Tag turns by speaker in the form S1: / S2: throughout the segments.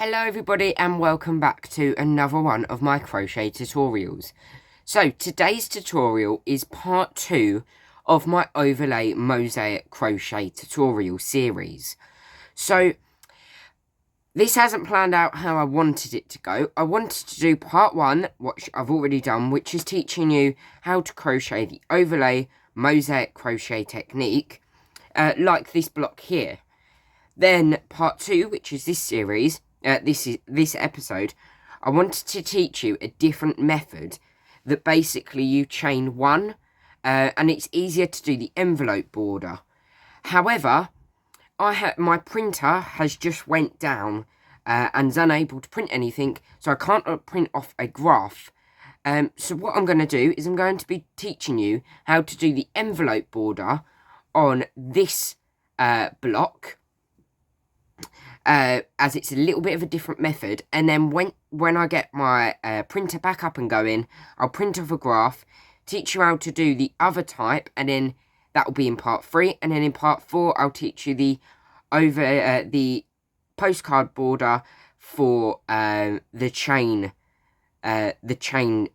S1: Hello everybody and welcome back to another one of my crochet tutorials. So today's tutorial is part 2 of my overlay mosaic crochet tutorial series. So this hasn't planned out how I wanted it to go. I wanted to do part 1, which I've already done, which is teaching you how to crochet the overlay mosaic crochet technique, like this block here. Then part 2, which is this series, this episode, I wanted to teach you a different method that basically you chain 1, and it's easier to do the envelope border. However, my printer has just went down and is unable to print anything, so I can't print off a graph. So what I'm going to do is I'm going to be teaching you how to do the envelope border on this block. As it's a little bit of a different method, and then when I get my printer back up and going, I'll print off a graph, teach you how to do the other type, and then that will be in part 3, and then in part 4 I'll teach you the postcard border for the chain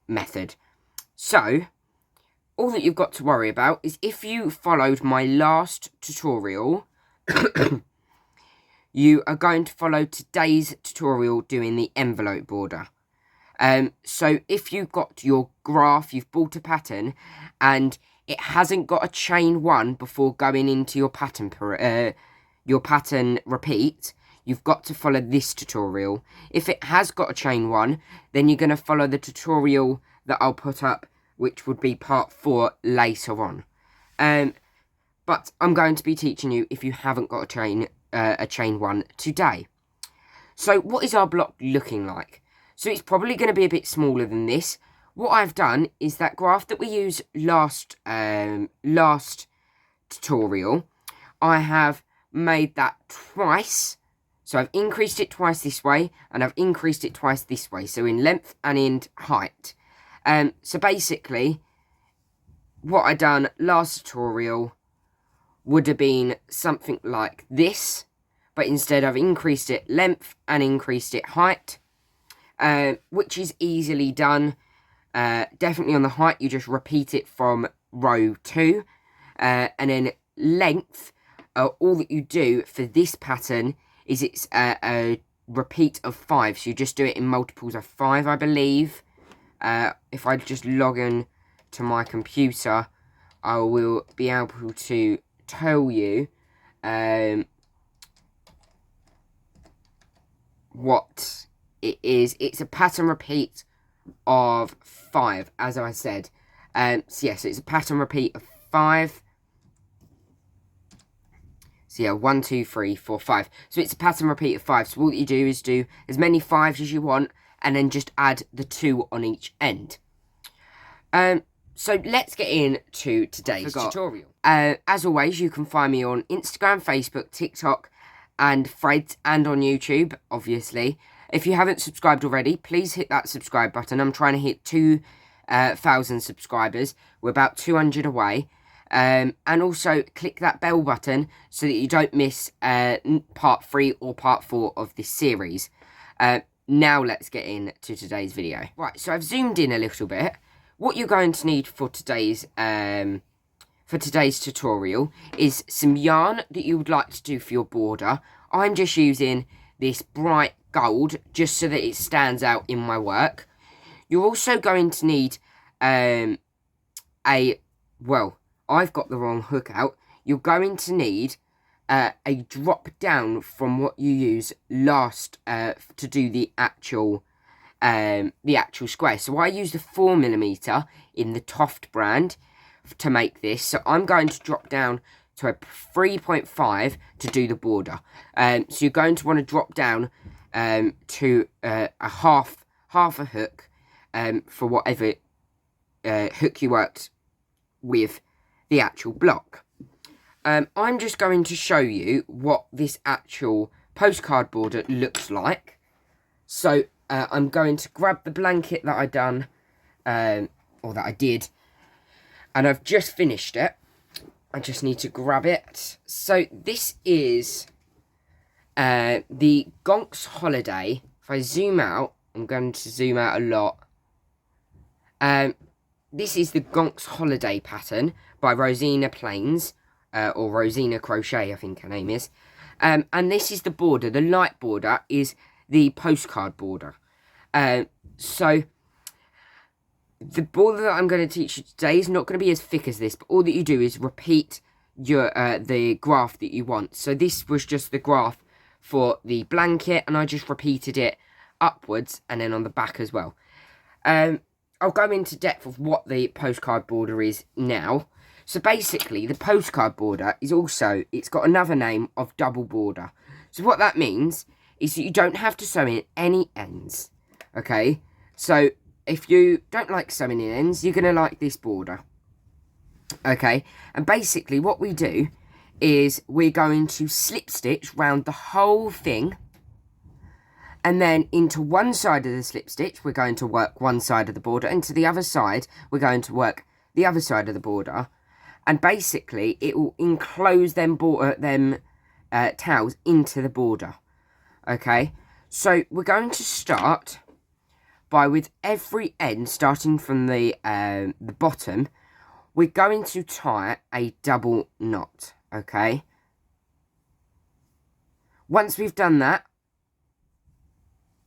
S1: method. So all that you've got to worry about is if you followed my last tutorial you are going to follow today's tutorial doing the envelope border. So if you've got your graph, you've bought a pattern, and it hasn't got a chain 1 before going into your pattern repeat, you've got to follow this tutorial. If it has got a chain 1, then you're going to follow the tutorial that I'll put up, which would be part 4 later on. But I'm going to be teaching you if you haven't got a chain 1 today. So what is our block looking like? So it's probably going to be a bit smaller than this. What I've done is that graph that we used last tutorial, I have made that twice. So I've increased it twice this way, and I've increased it twice this way, so in length and in height. So basically what I done last tutorial would have been something like this, but instead I've increased it length and increased it height, which is easily done. Definitely on the height, you just repeat it from row 2, and then length, all that you do for this pattern is it's a repeat of 5, so you just do it in multiples of 5, I believe. If I just log in to my computer, I will be able to tell you what it is. It's a pattern repeat of 5, as I said. So yes, it's a pattern repeat of 5. So yeah, 1, 2, 3, 4, 5. So it's a pattern repeat of 5. So all that you do is do as many 5s as you want, and then just add the 2 on each end. So let's get into today's tutorial. As always, you can find me on Instagram, Facebook, TikTok, and Threads, and on YouTube, obviously. If you haven't subscribed already, please hit that subscribe button. I'm trying to hit 2,000 subscribers. We're about 200 away. And also click that bell button so that you don't miss part 3 or part 4 of this series. Now let's get into today's video. Right, so I've zoomed in a little bit. What you're going to need for today's tutorial is some yarn that you would like to do for your border. I'm just using this bright gold just so that it stands out in my work. You're also going to need I've got the wrong hook out. You're going to need a drop down from what you use last to do the actual square. So I used a 4mm in the Toft brand to make this. So I'm going to drop down to a 3.5 to do the border. So you're going to want to drop down to a half a hook for whatever hook you worked with the actual block. I'm just going to show you what this actual postcard border looks like. So I'm going to grab the blanket that I done, or that I did, and I've just finished it. I just need to grab it. So this is the Gonks Holiday. If I zoom out, I'm going to zoom out a lot. This is the Gonks Holiday pattern by Rosina Plains, or Rosina Crochet, I think her name is. And this is the border. The light border is the postcard border. So the border that I'm going to teach you today is not going to be as thick as this, but all that you do is repeat your the graph that you want. So this was just the graph for the blanket, and I just repeated it upwards and then on the back as well. I'll go into depth of what the postcard border is now. So basically, the postcard border is also, it's got another name of double border. So what that means is that you don't have to sew in any ends, okay? So if you don't like sewing in ends, you're going to like this border, okay? And basically what we do is we're going to slip stitch round the whole thing, and then into one side of the slip stitch, we're going to work one side of the border, and to the other side, we're going to work the other side of the border. And basically, it will enclose them towels into the border. Okay, so we're going to start by, with every end, starting from the bottom, we're going to tie a double knot. Okay. Once we've done that,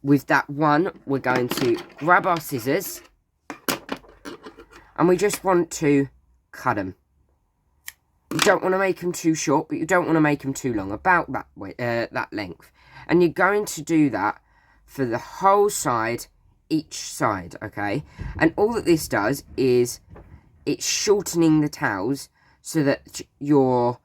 S1: with that one, we're going to grab our scissors and we just want to cut them. You don't want to make them too short, but you don't want to make them too long, about that way, that length. And you're going to do that for the whole side, each side, okay? And all that this does is it's shortening the towels so that your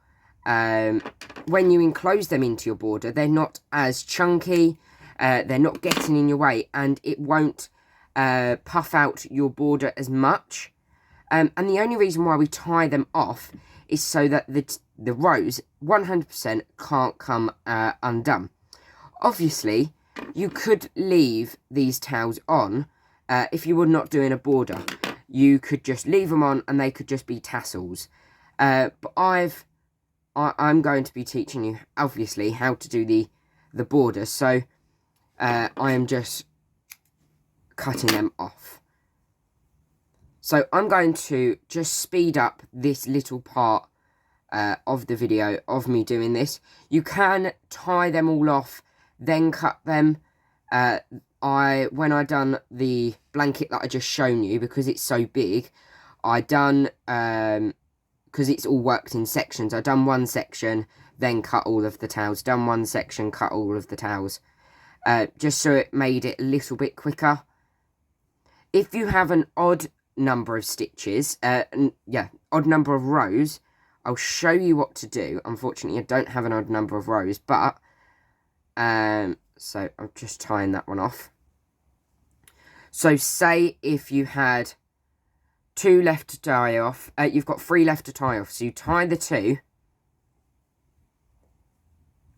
S1: when you enclose them into your border, they're not as chunky. They're not getting in your way, and it won't puff out your border as much. And the only reason why we tie them off is so that the rows 100% can't come undone. Obviously, you could leave these towels on if you were not doing a border. You could just leave them on and they could just be tassels. But I'm going to be teaching you, obviously, how to do the border. So I am just cutting them off. So I'm going to just speed up this little part of the video of me doing this. You can tie them all off, then cut them. When I done the blanket that I just shown you, because it's so big, I done, because it's all worked in sections, I done one section, then cut all of the towels, done one section, cut all of the towels. Just so it made it a little bit quicker. If you have an odd number of stitches, odd number of rows, I'll show you what to do. Unfortunately, I don't have an odd number of rows, but so I'm just tying that one off. So say if you had 2 left to tie off, you've got 3 left to tie off, so you tie the 2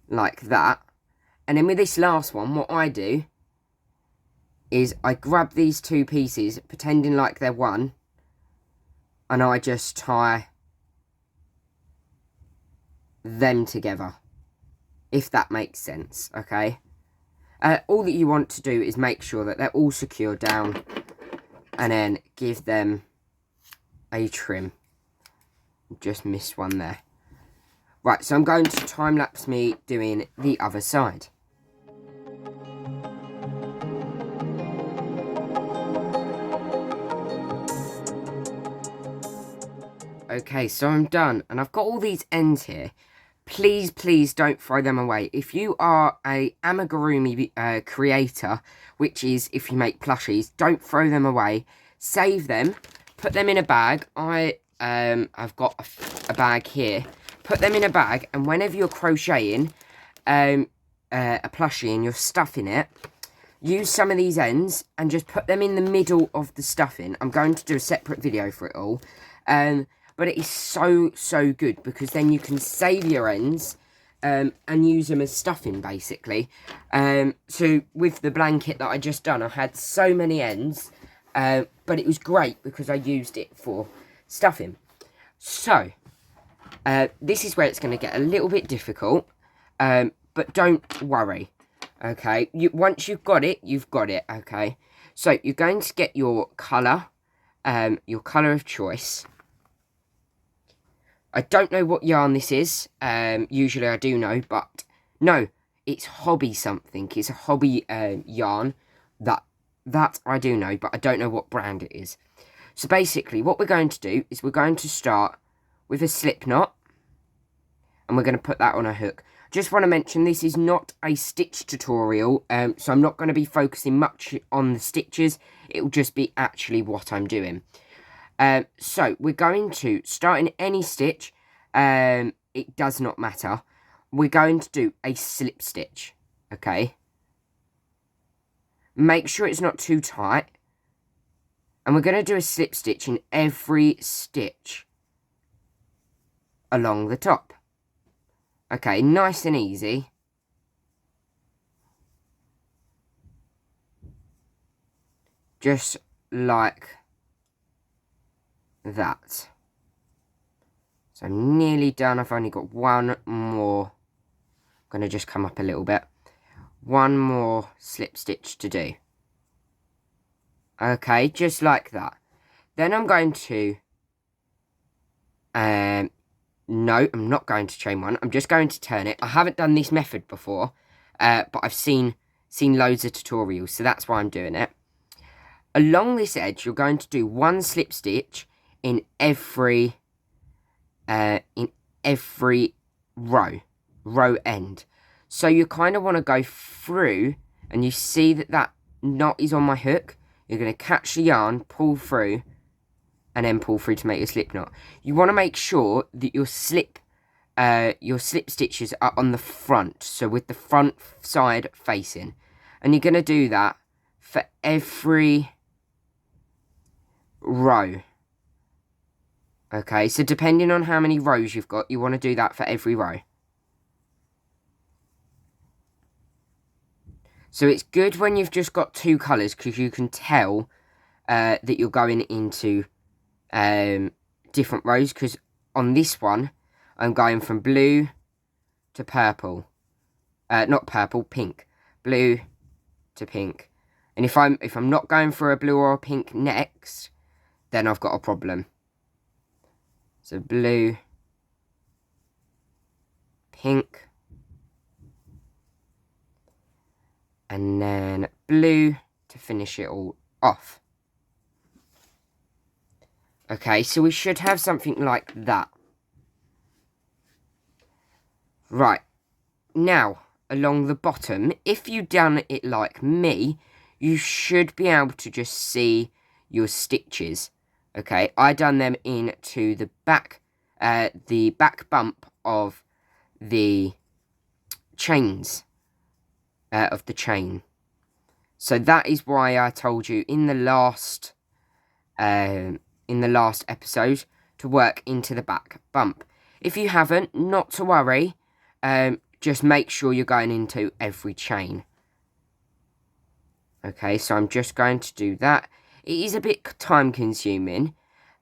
S1: like that. And then with this last one, what I do is I grab these 2 pieces, pretending like they're one, and I just tie them together, if that makes sense, okay? All that you want to do is make sure that they're all secured down, and then give them a trim. Just missed one there. Right, so I'm going to time-lapse me doing the other side. Okay, so I'm done, and I've got all these ends here. Please, please don't throw them away. If you are a amigurumi creator, which is if you make plushies, don't throw them away. Save them, put them in a bag. I've got a bag here. Put them in a bag, and whenever you're crocheting a plushie and you're stuffing it, use some of these ends and just put them in the middle of the stuffing. I'm going to do a separate video for it all. But it is so, so good, because then you can save your ends and use them as stuffing, basically. So with the blanket that I just done, I had so many ends, but it was great because I used it for stuffing. So, this is where it's going to get a little bit difficult, but don't worry, okay? Once you've got it, you've got it, okay? So you're going to get your colour of choice. I don't know what yarn this is. Usually I do know, but no, it's hobby something. It's a hobby yarn that I do know, but I don't know what brand it is. So basically, what we're going to do is we're going to start with a slip knot, and we're going to put that on a hook. Just want to mention, this is not a stitch tutorial, so I'm not going to be focusing much on the stitches. It will just be actually what I'm doing. So we're going to start in any stitch. It does not matter. We're going to do a slip stitch, okay? Make sure it's not too tight. And we're going to do a slip stitch in every stitch along the top. Okay, nice and easy. Just like that. So I'm nearly done. I've only got one more. I'm going to just come up a little bit. One more slip stitch to do. Okay, just like that. Then I'm going to... no, I'm not going to chain one. I'm just going to turn it. I haven't done this method before, but I've seen loads of tutorials, so that's why I'm doing it. Along this edge, you're going to do one slip stitch in every row end. So you kind of want to go through, and you see that knot is on my hook. You're going to catch the yarn, pull through, and then pull through to make a slip knot. You want to make sure that your slip stitches are on the front, so with the front side facing. And you're going to do that for every row. Okay, so depending on how many rows you've got, you want to do that for every row. So it's good when you've just got two colours, because you can tell that you're going into different rows. Because on this one, I'm going from blue to purple. Not purple, pink. Blue to pink. And if I'm not going for a blue or a pink next, then I've got a problem. So blue, pink, and then blue to finish it all off. Okay, so we should have something like that. Right, now, along the bottom, if you've done it like me, you should be able to just see your stitches. Okay, I done them into the back bump of the chains, of the chain. So that is why I told you in the last episode to work into the back bump. If you haven't, not to worry. Just make sure you're going into every chain. Okay, so I'm just going to do that. It is a bit time consuming.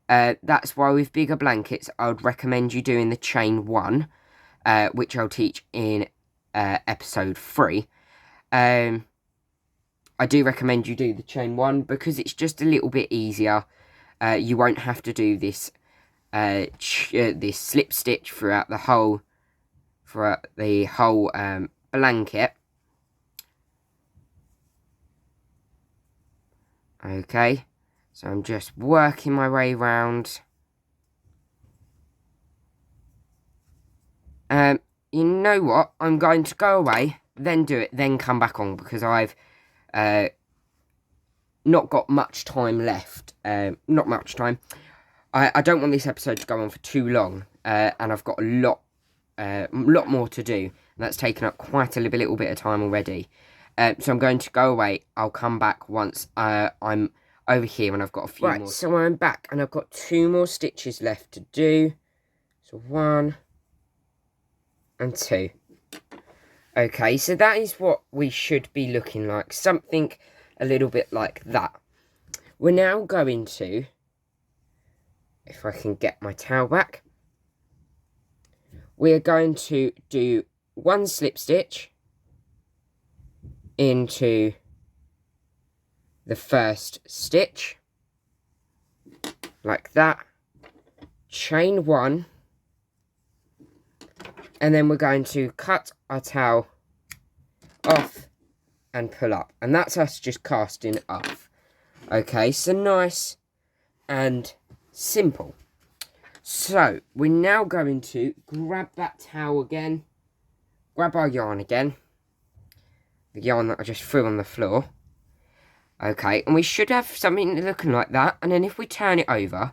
S1: That's why with bigger blankets, I would recommend you doing the chain 1, which I'll teach in episode 3. I do recommend you do the chain 1 because it's just a little bit easier. You won't have to do this this slip stitch throughout the whole blanket. Okay, so I'm just working my way around. You know what? I'm going to go away, then do it, then come back on, because I've not got much time left. Not much time. I don't want this episode to go on for too long, and I've got a lot more to do. That's taken up quite a little bit of time already. So I'm going to go away. I'll come back once I'm over here and I've got a few more. Right, so I'm back and I've got 2 more stitches left to do. So 1 and 2. Okay, so that is what we should be looking like. Something a little bit like that. We're now going to, if I can get my towel back, we're going to do one slip stitch into the first stitch, like that, chain 1, and then we're going to cut our towel off and pull up, and that's us just casting it off. Okay, so nice and simple. So we're now going to grab that towel again, grab our yarn again, the yarn that I just threw on the floor. Okay, and we should have something looking like that, and then if we turn it over,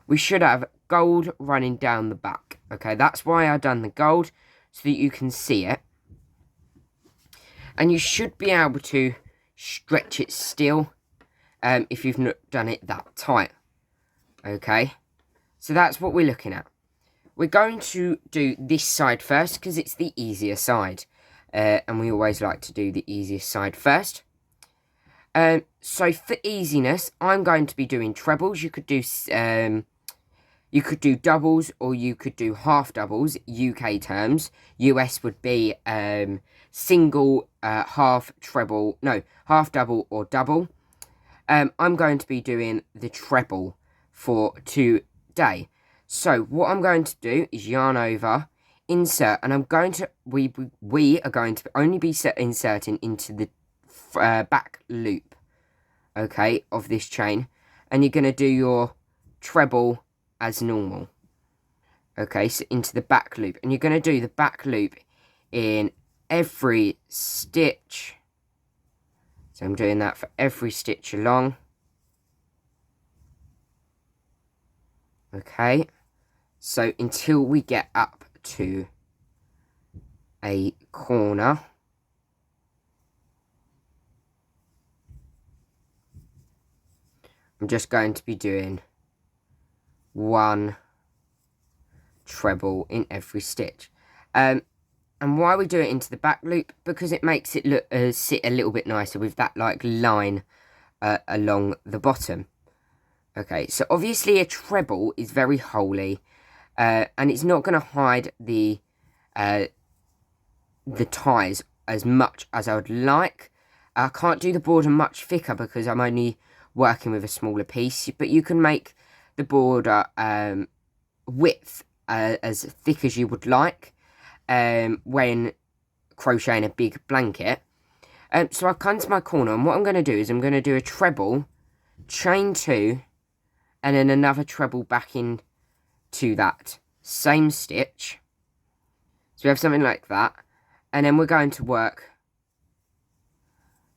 S1: we should have gold running down the back. Okay, that's why I done the gold, so that you can see it. And you should be able to stretch it still, if you've not done it that tight. Okay, so that's what we're looking at. We're going to do this side first, because it's the easier side. And we always like to do the easiest side first. So for easiness, I'm going to be doing trebles. You could do doubles, or you could do half doubles, UK terms. US would be single, half, treble, no, half double or double. I'm going to be doing the treble for today. So what I'm going to do is yarn over, insert, and I'm going to, we are going to only be inserting into the back loop, okay, of this chain, and you're going to do your treble as normal. Okay, so into the back loop, and you're going to do the back loop in every stitch. So I'm doing that for every stitch along. Okay, so until we get up to a corner. I'm just going to be doing one treble in every stitch. And why we do it into the back loop? Because it makes it look sit a little bit nicer with that like line along the bottom. Okay, so obviously a treble is very holy, and it's not going to hide the ties as much as I would like. I can't do the border much thicker because I'm only working with a smaller piece, but you can make the border width as thick as you would like when crocheting a big blanket. So I've come to my corner, and what I'm going to do is I'm going to do a treble, chain 2, and then another treble back in to that same stitch. So we have something like that, and then we're going to work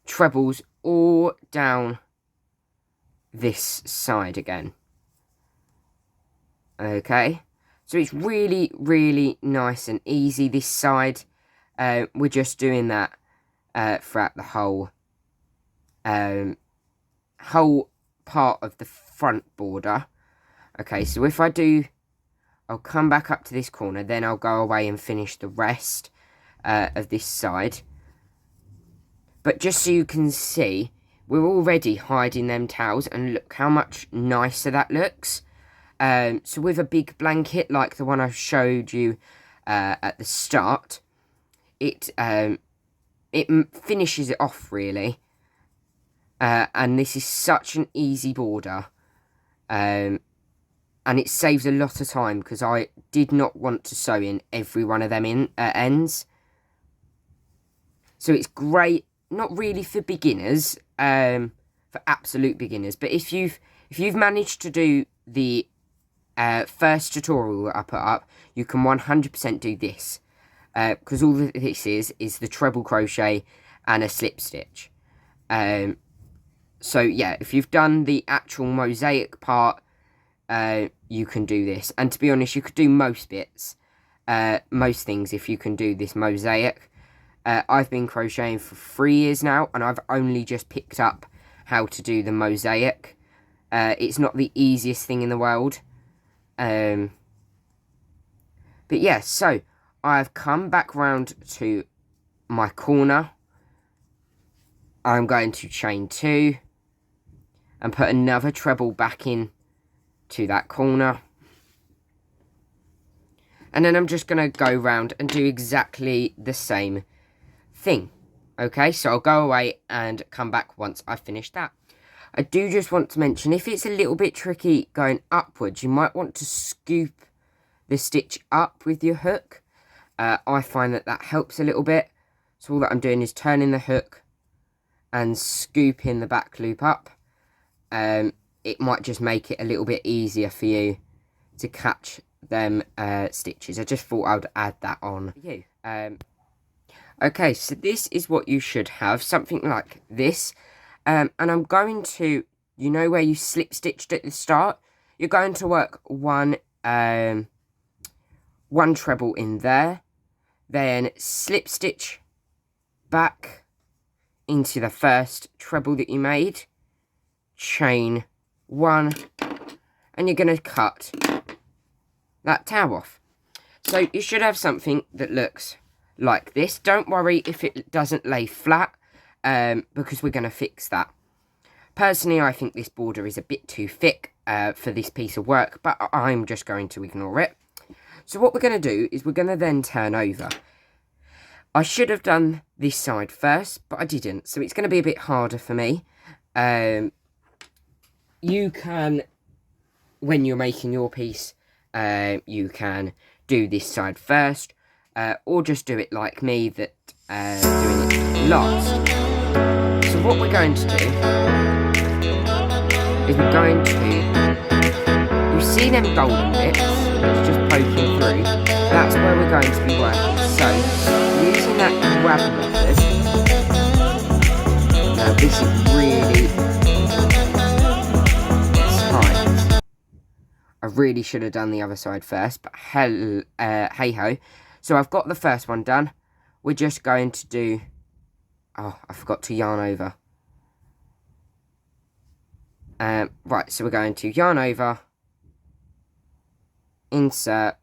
S1: trebles all down this side again. Okay, so it's really, really nice and easy this side. We're just doing that throughout the whole part of the front border. Okay, so if I do, I'll come back up to this corner, then I'll go away and finish the rest of this side. But just so you can see, we're already hiding them towels, and look how much nicer that looks. So with a big blanket like the one I showed you at the start, it finishes it off really. And this is such an easy border. And it saves a lot of time because I did not want to sew in every one of them ends. So it's great, not really for beginners, for absolute beginners. But if you've managed to do the first tutorial I put up, you can 100% do this. Because all this is the treble crochet and a slip stitch. So yeah, if you've done the actual mosaic part, you can do this. And to be honest, you could do most bits, most things if you can do this mosaic. I've been crocheting for 3 years now, and I've only just picked up how to do the mosaic. It's not the easiest thing in the world. But yeah, so I've come back round to my corner. I'm going to chain 2 and put another treble back in to that corner. And then I'm just going to go round and do exactly the same thing. Okay, so I'll go away and come back once I've finished that. I do just want to mention, if it's a little bit tricky going upwards, you might want to scoop the stitch up with your hook. I find that that helps a little bit. So all that I'm doing is turning the hook and scooping the back loop up. It might just make it a little bit easier for you to catch them stitches. I just thought I would add that on for you. Okay, so this is what you should have, something like this. And I'm going to, you know where you slip stitched at the start? You're going to work one treble in there, then slip stitch back into the first treble that you made, chain 1, and you're going to cut that tail off. So you should have something that looks like this. Don't worry if it doesn't lay flat, because we're going to fix that. Personally, I think this border is a bit too thick for this piece of work, but I'm just going to ignore it. So what we're going to do is we're going to then turn over. I should have done this side first, but I didn't, so it's going to be a bit harder for me. You can, when you're making your piece, you can do this side first, or just do it like me, that doing it last. So what we're going to do is we're going to, you see them golden bits, it's just poking through, that's where we're going to be working. So using that grab method, now this is really tight. I really should have done the other side first, but hey ho. So I've got the first one done. We're just going to do, oh, I forgot to yarn over. Right, so we're going to yarn over, insert,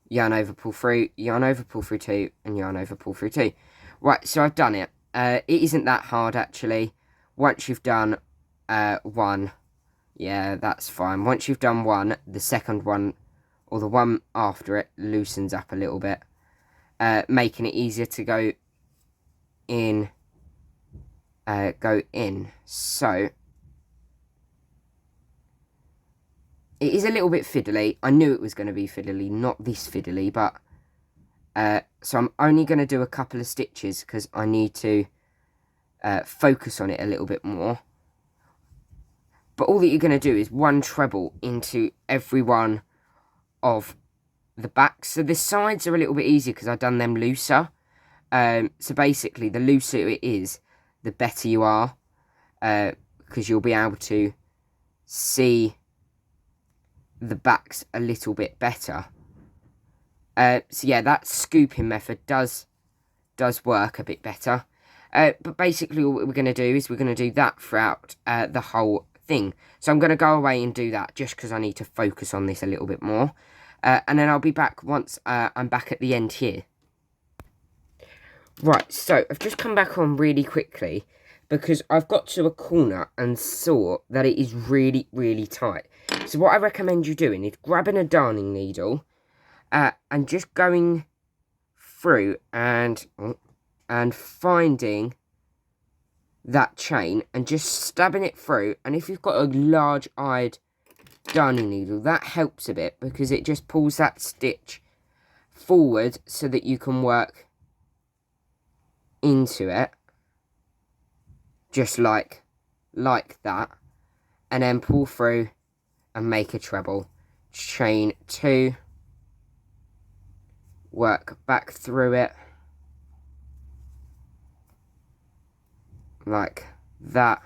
S1: yarn over, pull through 2, and yarn over, pull through 2. Right, so I've done it. It isn't that hard, actually. Once you've done one, yeah, that's fine. Once you've done one, the second one, or the one after it, loosens up a little bit, making it easier to go in. So it is a little bit fiddly. I knew it was going to be fiddly, not this fiddly, but so I'm only going to do a couple of stitches because I need to focus on it a little bit more. But all that you're going to do is one treble into every one of the backs. So the sides are a little bit easier because I've done them looser. So basically, the looser it is, the better you are, because you'll be able to see the backs a little bit better. So yeah, that scooping method does work a bit better. But basically, what we're going to do is we're going to do that throughout the whole thing. So I'm going to go away and do that just because I need to focus on this a little bit more. And then I'll be back once I'm back at the end here. Right, so I've just come back on really quickly because I've got to a corner and saw that it is really, really tight. So what I recommend you doing is grabbing a darning needle and just going through and finding that chain and just stabbing it through. And if you've got a large-eyed darning needle, that helps a bit because it just pulls that stitch forward so that you can work into it just like that, and then pull through and make a treble, chain 2, work back through it like that,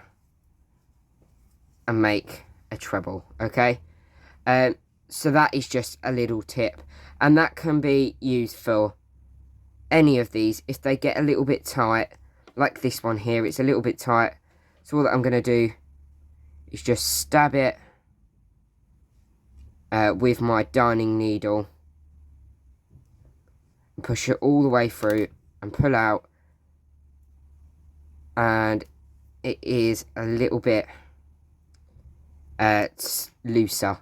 S1: and make a treble. Okay, so that is just a little tip, and that can be used for any of these. If they get a little bit tight, like this one here, it's a little bit tight, so all that I'm going to do is just stab it with my darning needle and push it all the way through and pull out, and it is a little bit looser.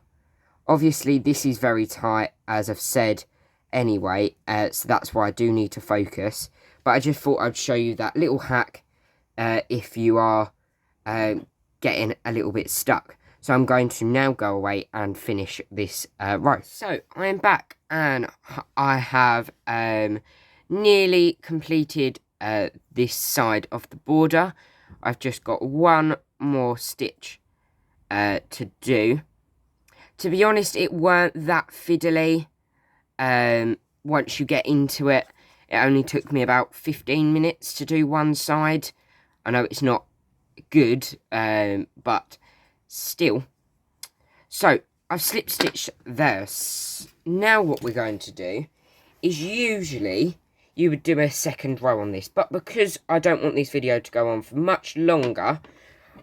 S1: Obviously, this is very tight, as I've said anyway, so that's why I do need to focus. But I just thought I'd show you that little hack if you are getting a little bit stuck. So I'm going to now go away and finish this row. So I'm back and I have nearly completed this side of the border. I've just got one more stitch to do. To be honest, it weren't that fiddly. Once you get into it, it only took me about 15 minutes to do one side. I know it's not good, but still. So, I've slip stitched there. Now what we're going to do is usually you would do a second row on this. But because I don't want this video to go on for much longer,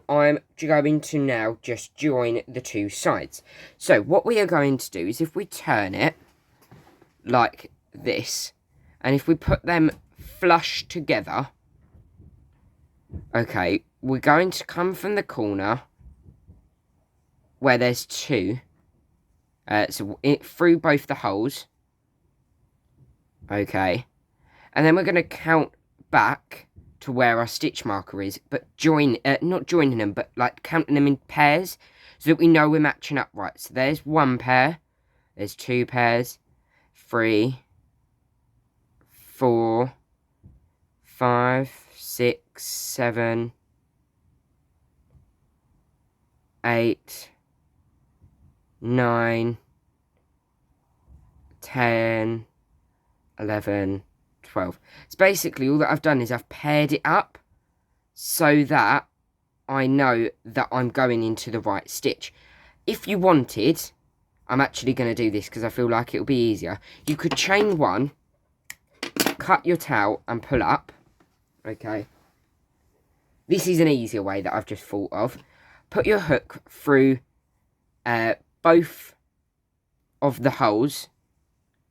S1: I'm going to now just join the two sides. So what we are going to do is if we turn it like this, and if we put them flush together, okay, we're going to come from the corner where there's two, through both the holes, okay, and then we're going to count back to where our stitch marker is, but not joining them, but like counting them in pairs, so that we know we're matching up right. So there's one pair, there's two pairs, 3, 4, 5, 6, 7, 8, 9, 10, 11, 12. So basically all that I've done is I've paired it up so that I know that I'm going into the right stitch. If you wanted, I'm actually going to do this because I feel like it'll be easier. You could chain one, cut your tail and pull up. Okay. This is an easier way that I've just thought of. Put your hook through both of the holes.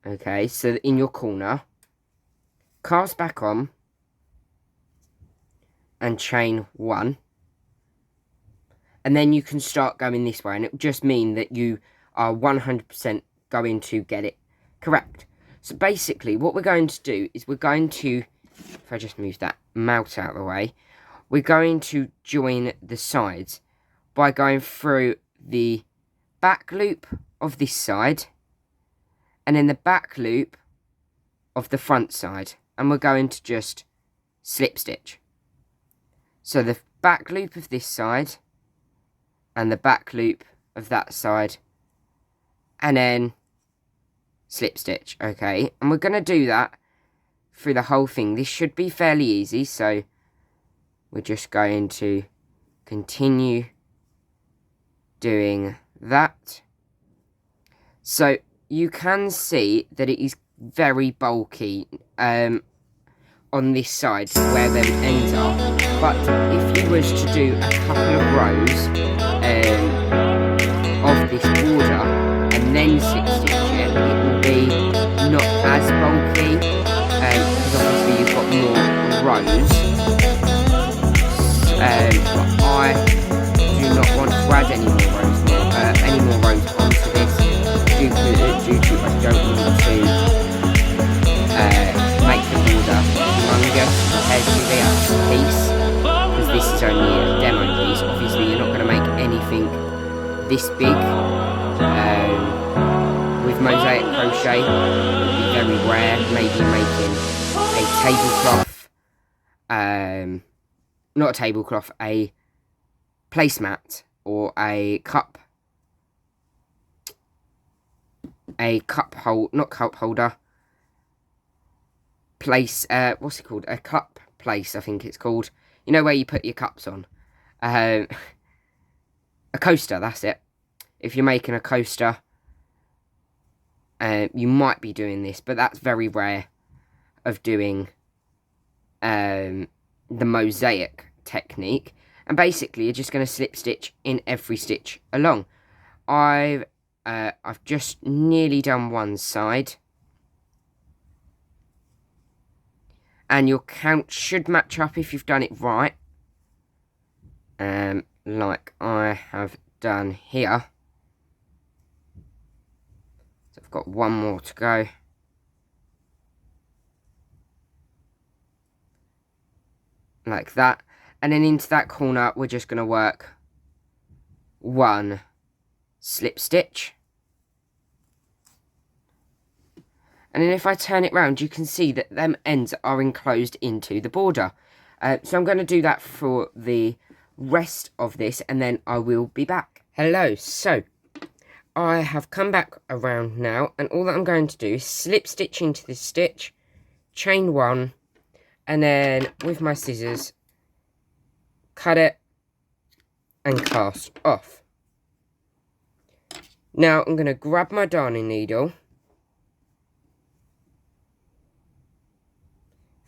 S1: Okay, so in your corner. Cast back on and chain one, and then you can start going this way, and it will just mean that you are 100% going to get it correct. So basically what we're going to do is we're going to, if I just move that mouse out of the way, we're going to join the sides by going through the back loop of this side and then the back loop of the front side. And we're going to just slip stitch. So the back loop of this side and the back loop of that side, and then slip stitch, okay? And we're going to do that through the whole thing. This should be fairly easy, so we're just going to continue doing that. So you can see that it is very bulky on this side where them ends are, but if you was to do a couple of rows of this border and then slip stitch it, it will be not as bulky because obviously you've got more rows, but I do not want to add any more rows onto this due to I don't want to make the border humongous compared to the actual piece, because this is only a demo piece. Obviously you're not going to make anything this big with Mosaic crochet. It would be very rare. Maybe making a tablecloth, not a tablecloth, a placemat or a cup holder, place, what's it called? A cup place, I think it's called. You know where you put your cups on. A coaster, that's it. If you're making a coaster, you might be doing this, but that's very rare of doing the mosaic technique. And basically, you're just going to slip stitch in every stitch along. I've just nearly done one side. And your count should match up if you've done it right. Like I have done here. I've got one more to go. Like that. And then into that corner, we're just going to work one slip stitch. And then if I turn it round, you can see that them ends are enclosed into the border. So I'm going to do that for the rest of this, and then I will be back. Hello, so I have come back around now, and all that I'm going to do is slip stitch into this stitch, chain one, and then with my scissors, cut it and cast off. Now I'm going to grab my darning needle,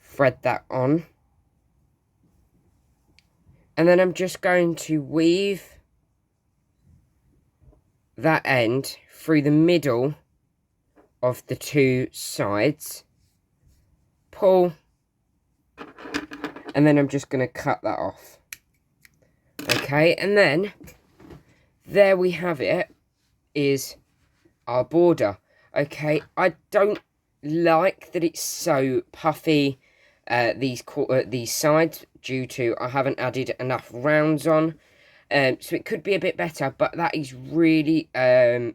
S1: thread that on, and then I'm just going to weave that end through the middle of the two sides, pull, and then I'm just going to cut that off. Okay, and then there we have it, is our border. Okay, I don't like that it's so puffy, these sides, due to I haven't added enough rounds on. So it could be a bit better, but that is really a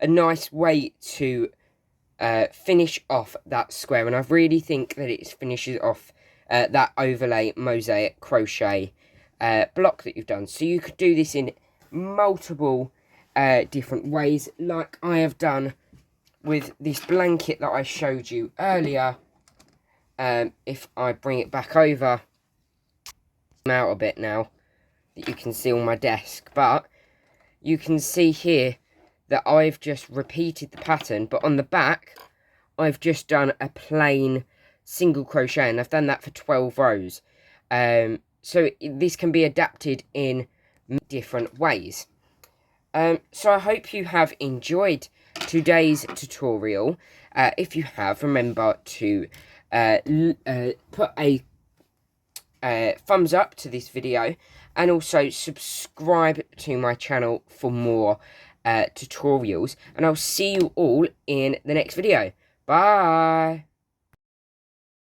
S1: nice way to finish off that square. And I really think that it finishes off that overlay mosaic crochet block that you've done. So you could do this in multiple different ways, like I have done with this blanket that I showed you earlier. If I bring it back over, I'm out a bit now that you can see on my desk, but you can see here that I've just repeated the pattern, but on the back I've just done a plain single crochet, and I've done that for 12 rows. So this can be adapted in different ways. So I hope you have enjoyed today's tutorial. If you have, remember to put a thumbs up to this video, and also subscribe to my channel for more tutorials, and I'll see you all in the next video. Bye!